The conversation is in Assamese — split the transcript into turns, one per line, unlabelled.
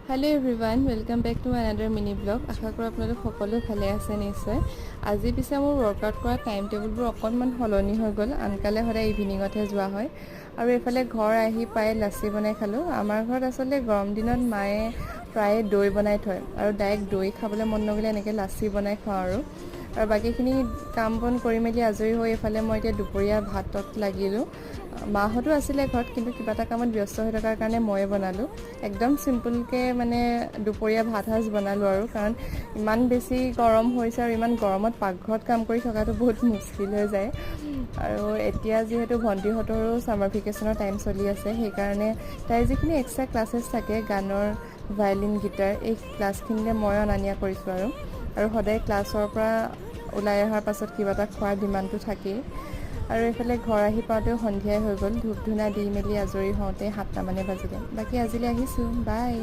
Hello' everyone, welcome back to another mini blog. আশা কৰোঁ আপোনালোক সকলো ভালে আছে নিশ্চয়। আজি পিছে মোৰ ৱৰ্কআউট কৰা টাইম টেবুলবোৰ অকণমান সলনি হৈ গ'ল। আনকালে সদায় ইভিনিঙতহে যোৱা হয় আৰু এইফালে ঘৰ আহি পাই লাচি বনাই খালোঁ। আমাৰ ঘৰত আচলতে গৰম দিনত মায়ে প্ৰায়ে দৈ বনাই থয় আৰু ডাইৰেক্ট দৈ খাবলৈ মন নগ'লে এনেকৈ লাচি বনাই খাওঁ আৰু বাকীখিনি কাম বন কৰি মেলি আজৰি হৈ এইফালে মই এতিয়া দুপৰীয়া ভাতত লাগিলোঁ। মাহঁতো আছিলে ঘৰত, কিন্তু কিবা এটা কামত ব্যস্ত হৈ থকাৰ কাৰণে ময়ে বনালোঁ। একদম চিম্পুলকৈ মানে দুপৰীয়া ভাত সাজ বনালোঁ আৰু কাৰণ ইমান বেছি গৰম হৈছে আৰু ইমান গৰমত পাকঘৰত কাম কৰি থকাটো বহুত মুস্কিল হৈ যায়। আৰু এতিয়া যিহেতু ভণ্টিহঁতৰো ছামাৰ ভেকেশ্যনৰ টাইম চলি আছে, সেইকাৰণে তাইৰ যিখিনি এক্সট্ৰা ক্লাছেছ থাকে গানৰ, ভায়লিন, গীটাৰ, এই ক্লাছখিনিলে মই অনা নিয়া কৰিছোঁ আৰু সদায় ক্লাছৰ পৰা ওলাই অহাৰ পাছত কিবা এটা খোৱাৰ ডিমাণ্ডটো থাকেই। আৰু এইফালে ঘৰ আহি পাওঁতেও সন্ধিয়াই হৈ গ'ল। ধূপ ধূনা দি মেলি আজৰি হওঁতে 7টা মানে বাজিলে। বাকী আজিলৈ আহিছোঁ, বাই।